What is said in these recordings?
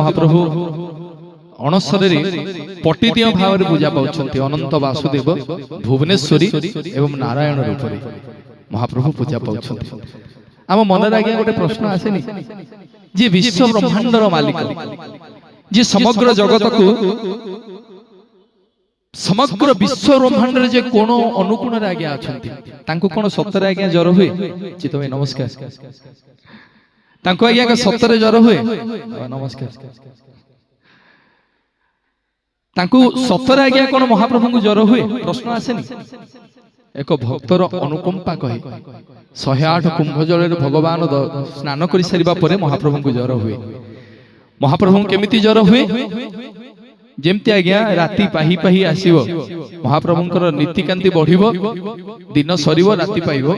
महाप्रभु अणसरे पटिदिय भाव में पूजा पाउछन्ति अनंत वासुदेव भुवनेश्वरी एवं नारायण रूप में महाप्रभु पूजा पाउछन्ति। आम मन आज्ञा गोटे प्रश्न आसेनी जी विश्व ब्रह्मांडर मालिक जी समग्र जगत को समग्र विश्व ब्रह्मांड जे कोण अनुकोण आज्ञा अछन्ति तांको कोण सतरे आज्ञा ज्वर हुए चित्त भाई नमस्कार तांको आज्ञा सतरे ज्वर हुए नमस्कार तांको सतरे आज्ञा कोण महाप्रभु को ज्वर हुए प्रश्न आसेनी एक भक्तर अनुकंपा कहे 108 कुंभ जल भगवान स्नान कर सारिबा परे महाप्रभु को ज्वर हुए। महाप्रभु केमिति ज्वर हुए जेमती आज्ञा राति पाही पाही आसीबो महाप्रभुंकर नीतिकांति बढ़िबो दिन सरीबो राति पाइबो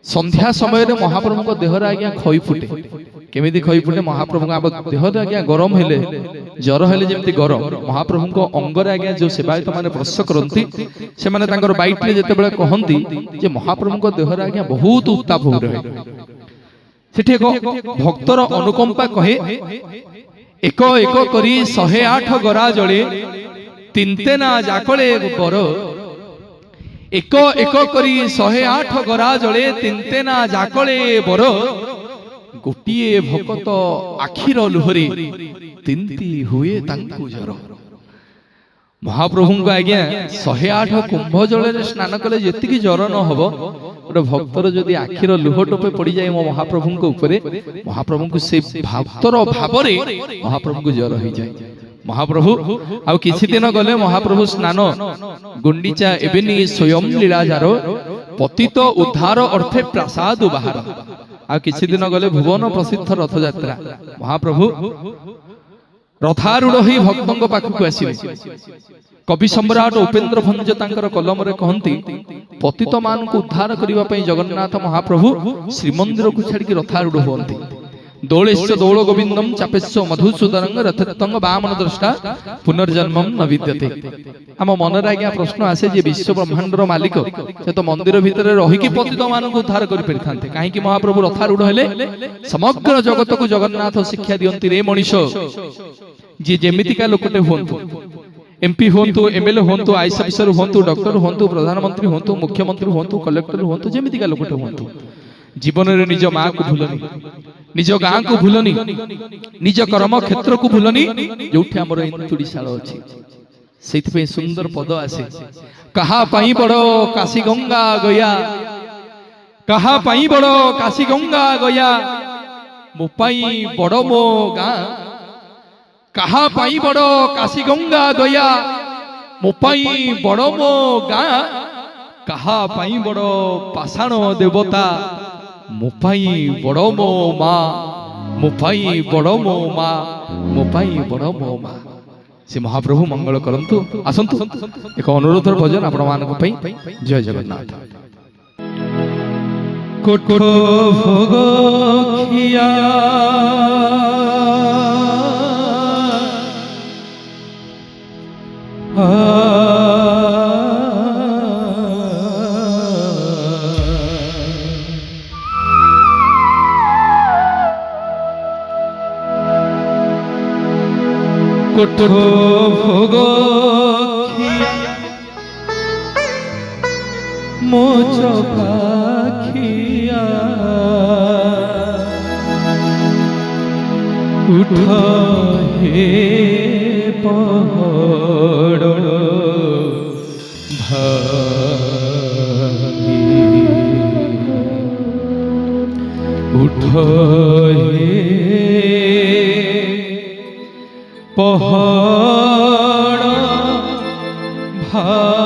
संध्या समय रे महाप्रभु को देहर आज्ञा खई फुटे केमिति खई फुटे महाप्रभु आब देहर आज्ञा गरम हेले ज्वर हेले जेमती गरम महाप्रभु को अंगर आज्ञा जो सेवायत माने प्रश्न करंती से माने तांकर बाइट रे जते बेले कहंती जे महाप्रभु को देहर आज्ञा बहुत उत्ताप हो रहे सेठी एक भक्तर अनुकंपा कहे एक एक करी 108 गरा जले तिनतेना जाकले बर एक एक करी 108 गरा जले तिनतेना जाकले बर गोटिए भकत आखिर लुहरे तिनती हुए तांकु जर। महाप्रभु को आज्ञा 108 कुंभ जल स्नान कले जेतिकी जर न हबो गोटे भक्तर जदि आखिर लुह टोपे पड़ जाए मो महाप्रभु को ऊपर महाप्रभु को से भक्तर भाव महाप्रभु को जर हो जाए। महाप्रभु आ किछि दिन गले महाप्रभु स्नान गुंडीचा एबेनी स्वयं लीलाजार पतित उद्धार अर्थे प्रसाद बाहर आ किछि दिन गले भुवन प्रसिद्ध रथ यात्रा महाप्रभु रथारूढ़ ही भक्तों पाखक आसिबे। कवि सम्राट उपेन्द्र भंज तांकर कलम रे कहंती पतित मान को उद्धार करिबा पई जगन्नाथ महाप्रभु श्रीमंदिर को छाड़ी रथारूढ़ होंती दौलेश्च दौल गोविंदम चापेश्च मधुसूदनं रथत्वं वामन द्रष्टा पुनर्जन्मं न विद्यते। आम मन आज्ञा प्रश्न आसे जे विश्व ब्रह्मांडर मालिक से तो मंदिर भितर रही पतित मान को उद्धार कर पारिथांते कहीं महाप्रभु रथारूढ़ हेले समग्र जगत को जगन्नाथ शिक्षा दियंती रे मनीष जी जेमितिका लोकटे हुंतु एमपी हुंतु एमएलए हुंतु आईएएस अफिसर हुंतु डॉक्टर हुंतु प्रधानमंत्री हुंतु मुख्यमंत्री हुंतु कलेक्टर हुंतु जेमितिका लोकटे हुंतु जीवन रे निज मां को भूलनी निज गां को भूलनी निज कर्म क्षेत्र को भूलनी जोठी हमर इंतुड़ीशाल अछि सेति पे सुंदर पद आसे कहा पाई बड़ो काशी गंगा गया कहा पाई बड़ो काशी गंगा गया मो पाई बड़ो मो गां कहा पाई बड़ो काशी गंगा गया मो पाई बड़ो मो गां कहा पाई बड़ो पाषाण देवता मोपाई बड़ो मो माँ मोपाई बड़ो मो माँ मोपाई बड़ो मो माँ से महाप्रभु मंगल करंतु आसंतु एक अनुरोध भजन आपण मानक पई जय जगन्नाथ। कोठो भोग खिया कोठो भोग खिया मो चौका खिया उठ हे पहाड़ भागी उठ हे पहाड़ भागी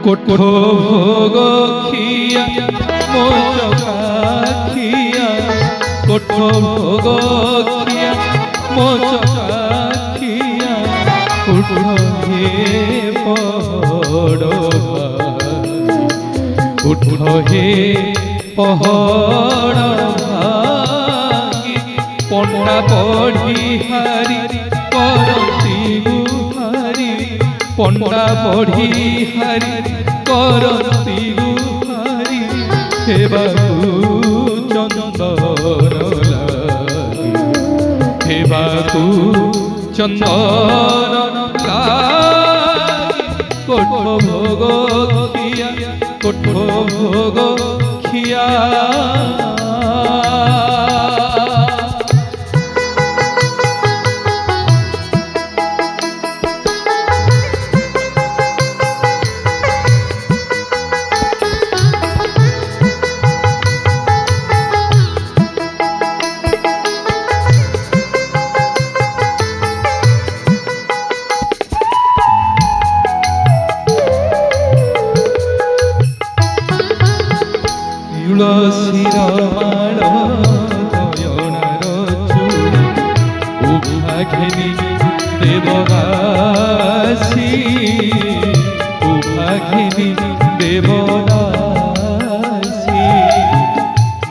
कोठो भोग खिया मो चौका खिया कोठो भोग खिया मो चौका उठ हे पहाड़ उठ हे पहाड़ भागी पंडा पढ़ी हारी कर ପଣ୍ଡା ବଢି ହାରି କରନ୍ତି ଗୁହାରି ହେବାକୁ ଚନ୍ଦନ ଲାଗି ହେବାକୁ ଚନ୍ଦନ ଲାଗି କୋଠ ଭୋଗ ଖିଆ କୋଠ ଭୋଗ ଖିଆ ତୁଳସୀର ମାଳ ଦୟଣାର ଚୂଳ ଉଭା ଘେନି ଦେବଦାସୀ ଉଭା ଘେନି ଦେବଦାସୀ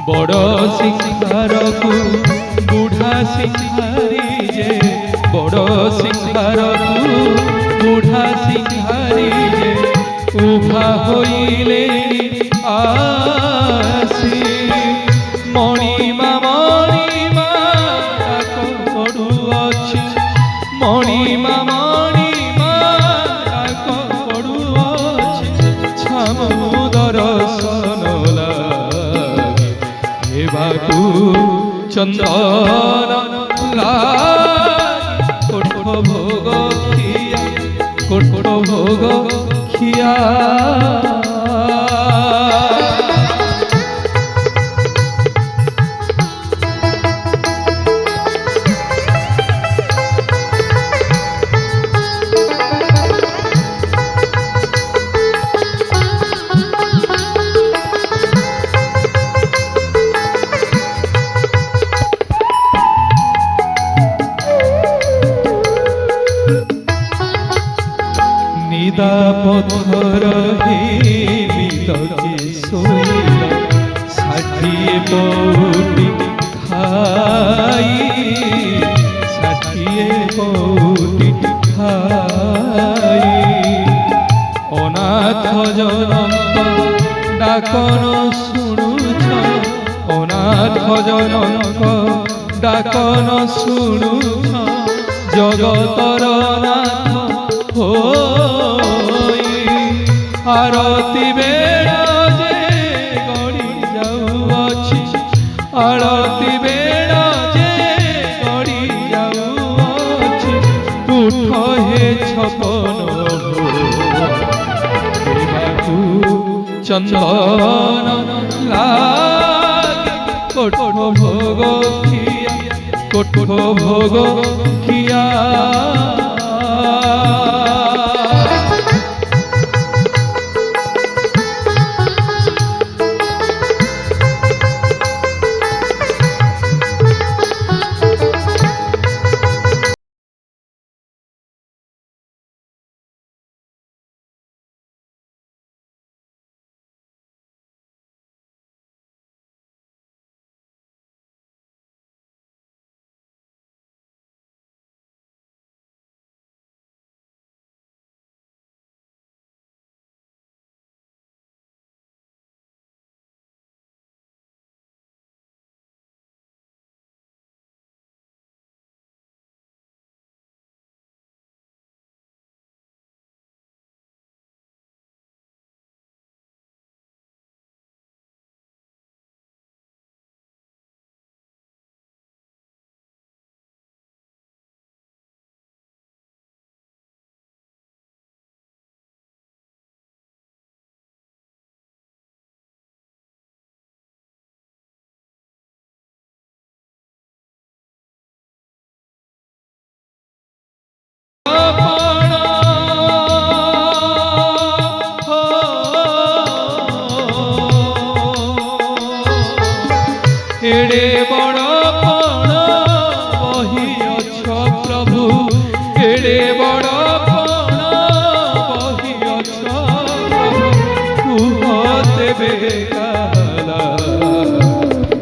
ବଡ଼ ସିଂହାରକୁ ବୁଢ଼ା ସିଂହାରୀ ଯେ ବଡ଼ ସିଂହାରକୁ ବୁଢ଼ା ସିଂହାରୀ ଯେ ଉଭା ହୋଇଲେ ମଣିମା ମଣିମା ଡାକ ପଡୁଅଛି ମଣିମା ମଣିମା ଡାକ ପଡୁଅଛି ଛାମୁ ଦର୍ଶନ ଲାଗି ହେବାକୁ ଚନ୍ଦନ ଲାଗି କୋଠ ଭୋଗ ଖିଆ କୋଠ ଭୋଗ ଖିଆ নিদা পথর নিদকে শৈল ষাঠিয়ে পৌটি খাই ষাঠিয়ে পৌটি খাই অনাথ জনক ডাকন শুণুছ অনাথ জনক ডাকন শুণুছ জগতর নাথ আরতি বেড়া যে গড়ি যাউଅছি আরতি বেড়া যে গড়ি যাউଅছি উঠ হে ছপন হেବାକୁ চন্দন লাগি কোঠ ভোগ খিয়া কোঠ ভোগ খিয়া এড়ে বড় পণ বহিଅছ প্রভু এড়ে বড় পণ বহিଅছ কুহ দেবে কালা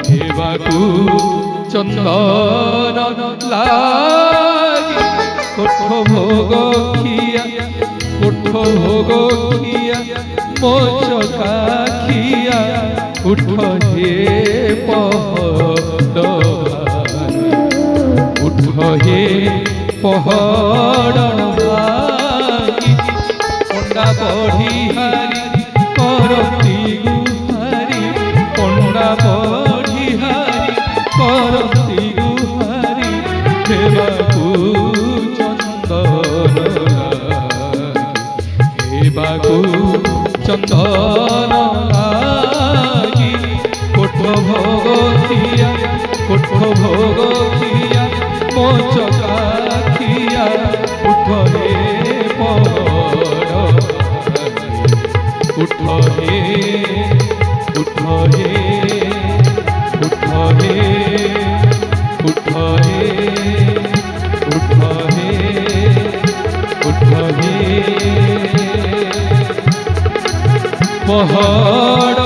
হেବାକୁ চন্দন লাগি কোঠ ভোগ খিয়া কোঠ ভোগ খিয়া মোচকাখিয়া উঠ হে পহড়ভাগী উঠ হে পহড়ভাগী পণ্ডা বঢ়িহারি করতি গুহারি পণ্ডা বঢ়িহারি করতি গুহারি দেবাকু চন্দন দেবাকু চন্দন লাগি কোঠ ভোগ খিয়া কোঠ ভোগ খিয়া মোচকাখিয়া উঠ হে পহড়ভাগী উঠ হে উঠ হে উঠ হে উঠ হে উঠ হে উঠ হে পহড়